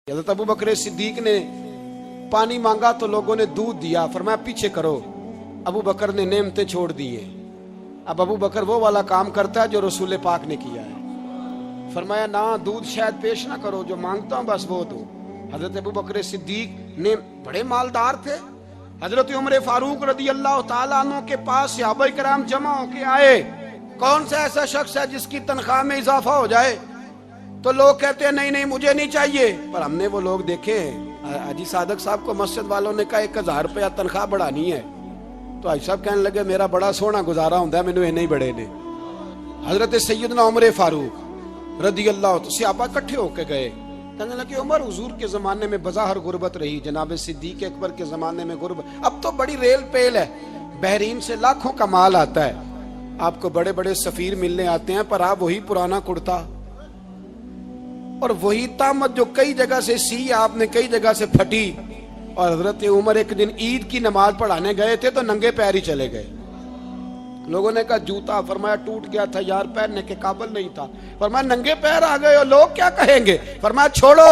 हज़रत अबू बकर सिद्दीक ने पानी मांगा तो लोगों ने दूध दिया, फरमाया पीछे करो। अबू बकर ने नेमतें छोड़ दी हैं। अब अबू बकर वो वाला काम करता है जो रसूल पाक ने किया है। फरमाया ना, दूध शायद पेश ना करो, जो मांगता हूं बस वो दो। हजरत अबू बकर सिद्दीक ने बड़े मालदार थे। हजरत उमर फारूक रदी अल्लाह तआला अन्हु के पास सहाबा किराम जमा होके आए। कौन सा ऐसा शख्स है जिसकी तनख्वाह में इजाफा हो जाए? तो लोग कहते हैं नहीं नहीं मुझे नहीं चाहिए। पर हमने वो लोग देखे हैं, हाजी सादक साहब को मस्जिद वालों ने कहा 1000 रुपया तनख्वाह बढ़ानी है, तो हाजी साहब कहने लगे मेरा बड़ा सोहना गुजारा होंदा, मैनू इन्ने ही बड़े ने। हजरत सैयदना उमर फारूक रदी अल्लाह तो सहाबा इकट्ठे होके गए, कहने लगे उमर हुजूर के जमाने में बज़ाहिर गुर्बत रही, जनाब सिद्दीक अकबर के जमाने में गुर्बत, अब तो बड़ी रेल पेल है, बहरीन से लाखों का माल आता है, आपको बड़े बड़े सफीर मिलने आते हैं, पर आप वही पुराना कुर्ता और वही तामत जो कई जगह से सी आपने कई जगह से फटी। और हजरत उमर एक दिन ईद की नमाज पढ़ाने गए थे तो नंगे पैर ही चले गए। लोगों ने कहा जूता, फरमाया टूट गया था यार, पहनने के काबिल नहीं था। फरमाया नंगे पैर आ गए हो, लोग क्या कहेंगे? फरमाया छोड़ो,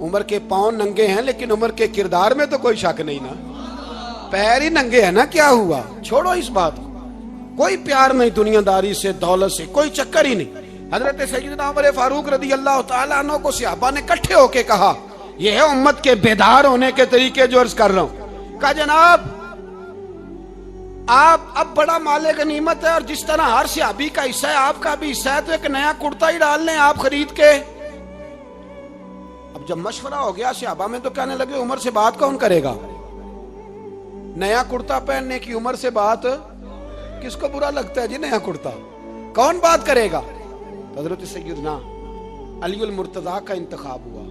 उमर के पांव नंगे हैं लेकिन उमर के किरदार में तो कोई शक नहीं ना, पैर ही नंगे है ना, क्या हुआ? छोड़ो इस बात को, कोई प्यार नहीं दुनियादारी से, दौलत से कोई चक्कर ही नहीं। हजरत सैयदना उमर फारूक रदी अल्लाह तआला अन्हु को सहाबा ने इकट्ठे होके कहा, यह है उम्मत के बेदार होने के तरीके जो अर्ज कर रहा हूं। कहा जनाब आप अब बड़ा माले गनीमत है और जिस तरह हर सहाबी का हिस्सा है आपका भी हिस्सा है, तो एक नया कुर्ता ही डाल लें आप खरीद के। अब जब मशवरा हो गया सहाबा में तो कहने लगे उमर से बात कौन करेगा? नया कुर्ता पहनने की उमर से बात किसको बुरा लगता है जी? नया कुर्ता कौन बात करेगा? हजरत सैयदना अली अल मुर्तजा का इंतखाब हुआ।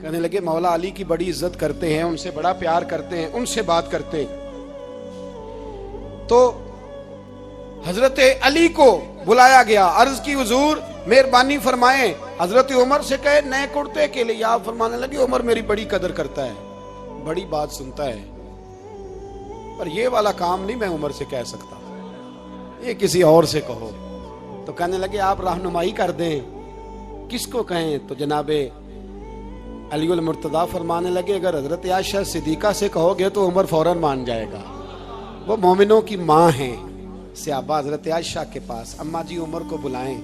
कहने लगे मौला अली की बड़ी इज्जत करते हैं, उनसे बड़ा प्यार करते हैं, उनसे बात करते हैं। तो हजरत अली को बुलाया गया, अर्ज की हुजूर मेहरबानी फरमाएं। हजरत उमर से कहे नए कुर्ते के लिए, आप फरमाने लगे उमर मेरी बड़ी कदर करता है, बड़ी बात सुनता है, पर ये वाला काम नहीं मैं उमर से कह सकता, ये किसी और से कहो। तो कहने लगे आप रहनुमाई कर दें, किसको कहें? तो जनाबे अली उल मुर्तजा फरमाने लगे अगर हजरत आयशा सिद्दीका से कहोगे तो उमर फौरन मान जाएगा, वो मोमिनों की माँ हैं। सहाबा हजरत आयशा के पास, अम्मा जी उमर को बुलाएं,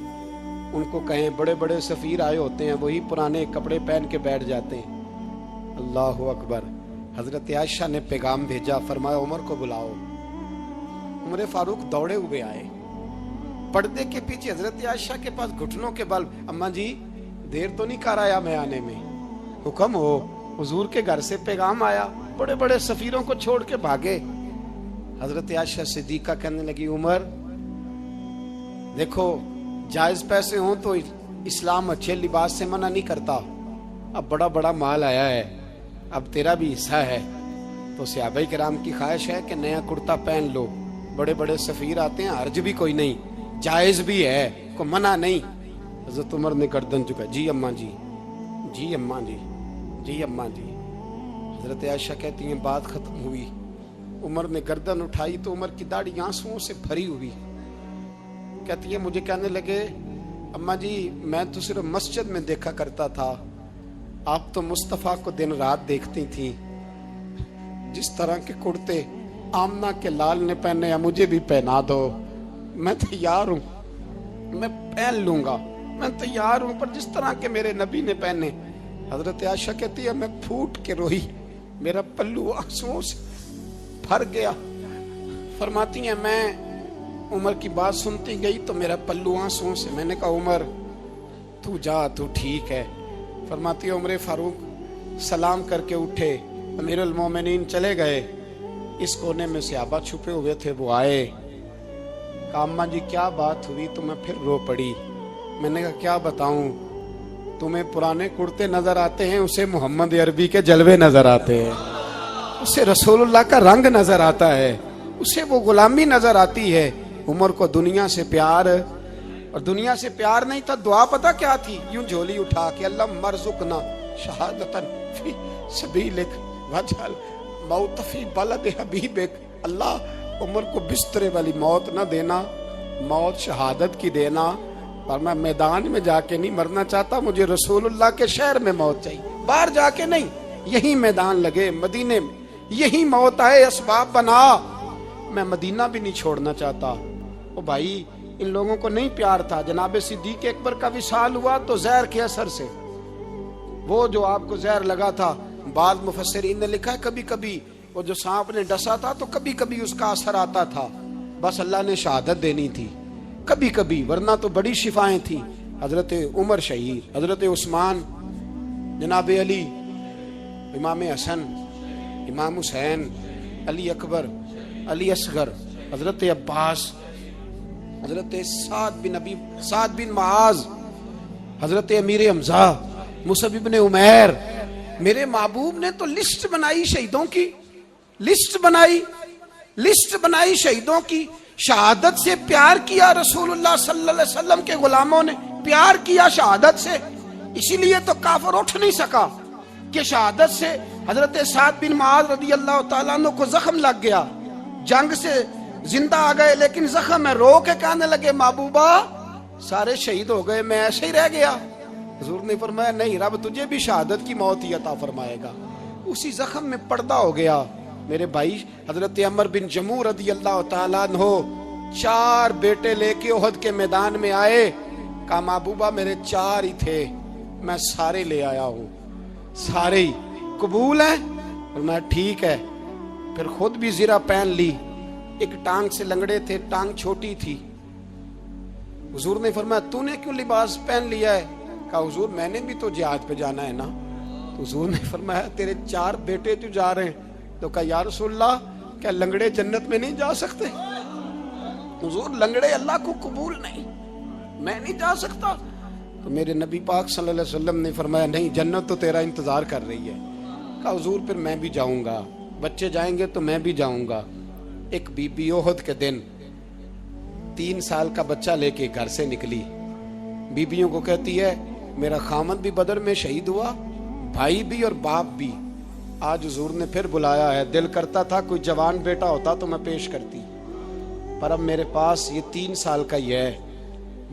उनको कहें बड़े बड़े सफीर आए होते हैं, वही पुराने कपड़े पहन के बैठ जाते हैं। अल्लाह अकबर। हजरत आयशा ने पैगाम भेजा, फरमाया उमर को बुलाओ। उमर फारूक दौड़े हुए आए, पर्दे के पीछे हजरत आयशा के पास घुटनों के बल, अम्मा जी देर तो नहीं कर आया मैं आने में? हुक्म हो, हुजूर के घर से पैगाम आया, बड़े बड़े सफीरों को छोड़ के भागे। हजरत आयशा सिद्दीका कहने लगी उमर देखो जायज पैसे हों तो इस्लाम अच्छे लिबास से मना नहीं करता, अब बड़ा बड़ा माल आया है, अब तेरा भी हिस्सा है, तो सहाबाए किराम की ख्वाहिश है कि नया कुर्ता पहन लो, बड़े बड़े सफीर आते हैं, हर्ज भी कोई नहीं, जायज भी है, को मना नहीं। हजरत उमर ने गर्दन झुका, जी अम्मा जी, जी अम्मा जी, जी अम्मा जी। हजरत आयशा कहती हैं बात खत्म हुई, उमर ने गर्दन उठाई तो उमर की दाढ़ी आंसुओं से भरी हुई। कहती है मुझे कहने लगे अम्मा जी मैं तो सिर्फ मस्जिद में देखा करता था, आप तो मुस्तफ़ा को दिन रात देखती थी, जिस तरह के कुर्ते आमना के लाल ने पहने हैं मुझे भी पहना दो, मैं तैयार हूं, मैं पहन लूंगा, मैं तैयार हूं, पर जिस तरह के मेरे नबी ने पहने। हजरत आयशा कहती है मैं फूट के रोई, मेरा पल्लू आंसुओं से भर गया। फरमाती है मैं उमर की बात सुनती गई तो मेरा पल्लू आंसुओं से, मैंने कहा उमर तू जा, तू ठीक है। फरमाती है उमर फारूक सलाम करके उठे, अमीरुल मोमिनीन चले गए, इस कोने में सहाबा छुपे हुए थे, वो आए, कहा अम्मा जी क्या बात हुई? तो मैं फिर रो पड़ी। मैंने कहा क्या बताऊं, तुम्हें पुराने कुर्ते नजर आते हैं, उसे मोहम्मद अरबी के जलवे नजर आते हैं, उसे रसूलुल्लाह का रंग नजर आता है, उसे वो गुलामी नजर आती है। उमर को दुनिया से प्यार, और दुनिया से प्यार नहीं था, दुआ पता क्या थी? यूं झोली उठा के अल्लाह मरजुकना शहादतन फी सबीलिक वजल मौत फी बलद हबीबिक, अल्लाह उमर को बिस्तरे वाली मौत ना देना, मौत शहादत की देना, اور میں میدان میں جا کے نہیں مرنا چاہتا, مجھے رسول اللہ کے شہر میں موت چاہیے, باہر جا کے نہیں, یہی میدان لگے مدینے میں, یہی موت آئے, اسباب بنا. میں مدینہ بھی نہیں چھوڑنا چاہتا. او بھائی, ان لوگوں کو نہیں پیار تھا. جناب صدیق اکبر کا وصال ہوا تو زہر کے اثر سے, وہ جو آپ کو زہر لگا تھا, بعض مفسرین نے لکھا ہے کبھی کبھی وہ جو سانپ نے ڈسا تھا تو کبھی کبھی اس کا اثر آتا تھا, بس اللہ نے شہادت دینی تھی کبھی کبھی, ورنہ تو بڑی شفائیں تھیں. حضرت عمر شہید, حضرت عثمان, جناب علی, امام حسن, امام حسین, علی اکبر, علی اصغر, حضرت عباس, حضرت سعد بن معاذ, حضرت امیر حمزہ, مصعب بن عمیر. میرے محبوب نے تو لسٹ بنائی شہیدوں کی, لسٹ بنائی شہیدوں کی. شہادت سے پیار کیا رسول اللہ صلی اللہ علیہ وسلم کے غلاموں نے, پیار کیا شہادت سے. اسی لیے تو کافر اٹھ نہیں سکا کہ شہادت سے حضرت سعد بن معاذ رضی اللہ تعالیٰ عنہ کو زخم لگ گیا, جنگ سے زندہ آ گئے لیکن زخم ہے, رو کے کہنے لگے محبوبہ سارے شہید ہو گئے, میں ایسے ہی رہ گیا. حضور نے فرمایا نہیں, رب تجھے بھی شہادت کی موت ہی عطا فرمائے گا. اسی زخم میں پردہ ہو گیا. میرے بھائی, حضرت عمر بن جموح رضی اللہ تعالیٰ عنہ 4 بیٹے لے کے احد کے میدان میں آئے. کہا محبوبہ میرے 4 ہی تھے, میں سارے لے آیا ہوں, سارے ہی قبول ہیں؟ فرمایا ٹھیک ہے. پھر خود بھی زرہ پہن لی, ایک ٹانگ سے لنگڑے تھے, ٹانگ چھوٹی تھی. حضور نے فرمایا تو نے کیوں لباس پہن لیا ہے؟ کہا حضور میں نے بھی تو جہاد پہ جانا ہے نا. تو حضور نے فرمایا تیرے 4 بیٹے جو جا رہے ہیں. تو کہا یا رسول اللہ کیا لنگڑے جنت میں نہیں جا سکتے؟ حضور لنگڑے اللہ کو قبول نہیں, میں نہیں جا سکتا. تو میرے نبی پاک صلی اللہ علیہ وسلم نے فرمایا نہیں, جنت تو تیرا انتظار کر رہی ہے. کہا حضور پھر میں بھی جاؤں گا, بچے جائیں گے تو میں بھی جاؤں گا. ایک بی بی احد کے دن 3 سال کا بچہ لے کے گھر سے نکلی. بیبیوں کو کہتی ہے میرا خامد بھی بدر میں شہید ہوا, بھائی بھی اور باپ بھی. آج حضور نے پھر بلایا ہے, دل کرتا تھا کوئی جوان بیٹا ہوتا تو میں پیش کرتی, پر اب میرے پاس یہ 3 سال کا ہی ہے.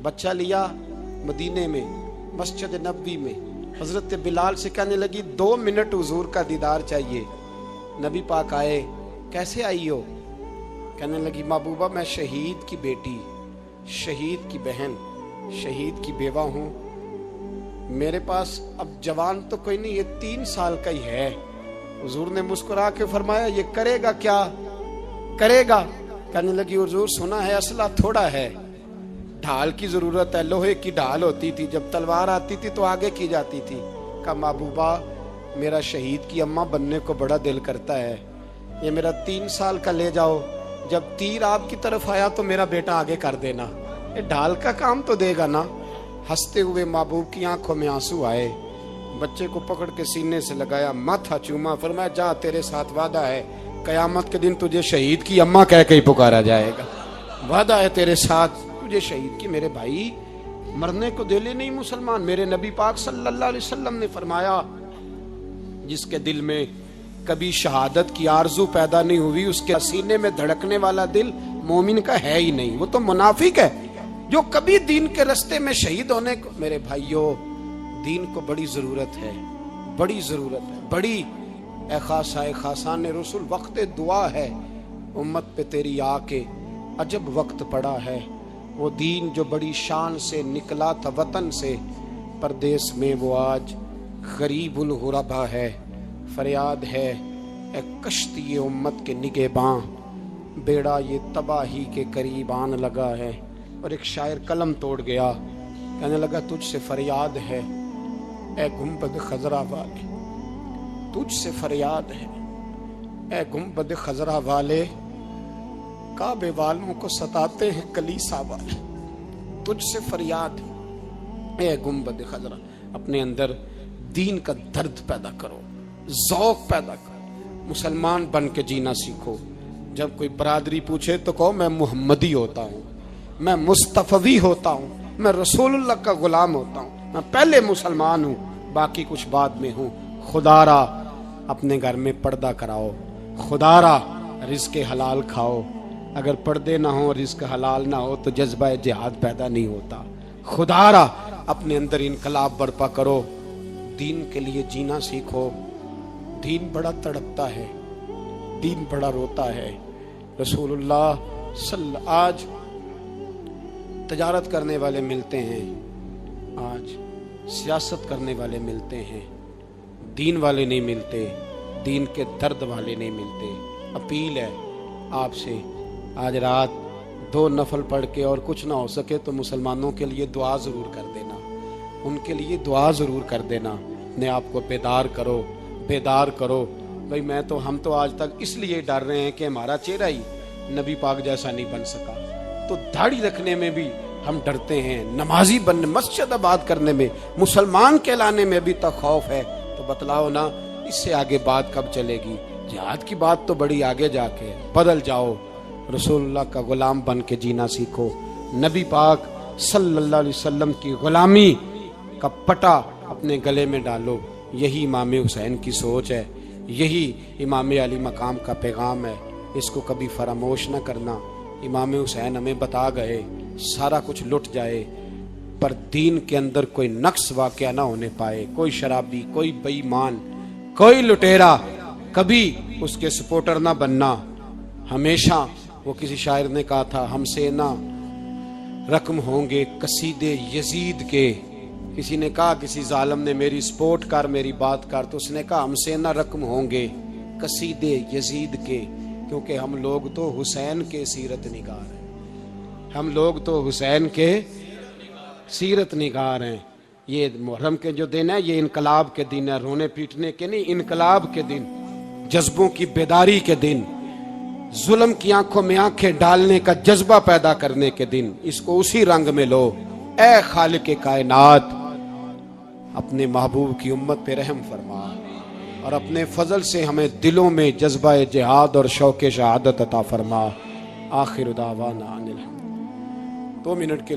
بچہ لیا مدینے میں, مسجد نبوی میں. حضرت بلال سے کہنے لگی 2 منٹ حضور کا دیدار چاہیے. نبی پاک آئے, کیسے آئی ہو؟ کہنے لگی محبوبہ میں شہید کی بیٹی, شہید کی بہن, شہید کی بیوہ ہوں. میرے پاس اب جوان تو کوئی نہیں, یہ 3 سال کا ہی ہے. حضور نے مسکرا کے فرمایا یہ کرے گا کیا کرے گا؟ کہنے لگی حضور سنا ہے اسلحہ تھوڑا ہے, ڈھال کی ضرورت ہے. لوہے کی ڈھال ہوتی تھی, جب تلوار آتی تھی تو آگے کی جاتی تھی. کہا محبوبہ میرا شہید کی اماں بننے کو بڑا دل کرتا ہے, یہ میرا 3 سال کا لے جاؤ, جب تیر آپ کی طرف آیا تو میرا بیٹا آگے کر دینا, یہ ڈھال کا کام تو دے گا نا. ہنستے ہوئے محبوب کی آنکھوں میں آنسو آئے, بچے کو پکڑ کے سینے سے لگایا, ماتھا چوما, فرمایا جا تیرے ساتھ وعدہ ہے قیامت کے دن تجھے شہید کی اماں کہہ کے ہی پکارا جائے گا, وعدہ ہے تیرے ساتھ تجھے شہید کی. میرے بھائی مرنے کو دل ہی نہیں مسلمان. میرے نبی پاک صلی اللہ علیہ وسلم نے فرمایا جس کے دل میں کبھی شہادت کی آرزو پیدا نہیں ہوئی, اس کے سینے میں دھڑکنے والا دل مومن کا ہے ہی نہیں, وہ تو منافق ہے. جو کبھی دین کے رستے میں شہید ہونے کو, میرے بھائیوں دین کو بڑی ضرورت ہے, بڑی ضرورت ہے, بڑی. اے خاصان رسول وقت دعا ہے, امت پہ تیری آ کے عجب وقت پڑا ہے. وہ دین جو بڑی شان سے نکلا تھا وطن سے, پردیس میں وہ آج غریب الغربا ہے. فریاد ہے اے کشتی امت کے نگہباں, بیڑا یہ تباہی کے قریب آن لگا ہے. اور ایک شاعر قلم توڑ گیا, کہنے لگا تجھ سے فریاد ہے اے گنبد خضرا والے, تجھ سے فریاد ہے اے گنبد خضرا والے, کعبے والوں کو ستاتے ہیں کلیسا والے. تجھ سے فریاد ہے اے گنبد خضرا. اپنے اندر دین کا درد پیدا کرو, ذوق پیدا کرو, مسلمان بن کے جینا سیکھو. جب کوئی برادری پوچھے تو کہو میں محمدی ہوتا ہوں, میں مصطفی ہوتا ہوں, میں رسول اللہ کا غلام ہوتا ہوں, میں پہلے مسلمان ہوں, باقی کچھ بعد میں ہوں. خدا را اپنے گھر میں پردہ کراؤ, خدا را رزق حلال کھاؤ. اگر پردے نہ ہو, رزق حلال نہ ہو تو جذبہ جہاد پیدا نہیں ہوتا. खुदारा अपने अंदर इनकलाब बर्पा करो, दीन के लिए जीना सीखो। दीन बड़ा तड़पता है, दीन बड़ा रोता है। रसूलुल्लाह आज तजारत करने वाले मिलते हैं, आज सियासत करने वाले मिलते हैं, दीन वाले नहीं मिलते, दीन के दर्द वाले नहीं मिलते। अपील है आपसे, आज रात 2 नफल पढ़ के और कुछ ना हो सके तो मुसलमानों के लिए दुआ ज़रूर कर देना, उनके लिए दुआ ज़रूर कर देना। अपने आप को बेदार करो। भाई हम तो आज तक इसलिए डर रहे हैं कि हमारा चेहरा ही नबी पाक जैसा नहीं बन सका, तो दाढ़ी रखने में भी हम डरते हैं, नमाजी बनने, मस्जिद आबाद करने में, मुसलमान कहलाने में भी तक खौफ है। तो बतलाओ ना, इससे आगे बात कब चलेगी? जिहाद की बात तो बड़ी आगे जाके। बदल जाओ, रसूलुल्लाह का गुलाम बन के जीना सीखो। नबी पाक सल्लल्लाहु अलैहि वसल्लम की गुलामी का पटा अपने गले में डालो। यही इमाम हुसैन की सोच है, यही इमाम अली मकाम का पैगाम है। इसको कभी फरामोश न करना। इमाम हुसैन हमें बता गए, सारा कुछ लुट जाए पर दीन के अंदर कोई नक्स वाक़या ना होने पाए। कोई शराबी, कोई बेईमान, कोई लुटेरा कभी उसके सपोर्टर ना बनना। हमेशा वो किसी शायर ने कहा था, हमसे ना रकम होंगे कसीदे यजीद के। किसी ने कहा, किसी जालिम ने, मेरी सपोर्ट कर, मेरी बात कर, तो उसने कहा हमसे ना रकम होंगे कसीदे यजीद के, क्योंकि हम लोग तो हुसैन के सीरत निगार हैं। हम लोग तो हुसैन के सीरत निगार हैं। ये मुहर्रम के जो दिन है, ये इनकलाब के दिन है, रोने पीटने के नहीं, इनकलाब के दिन, जज्बों की बेदारी के दिन, जुल्म की आंखों में आंखें डालने का जज्बा पैदा करने के दिन। इसको उसी रंग में लो। ऐ खालिक कायनात, अपने महबूब की उम्मत पे रहम फरमा और अपने फजल से हमें दिलों में जज्बा जिहाद और शौक शहादत अता फरमा। आखिर दावाना अनिल हम्द। 2 मिनट के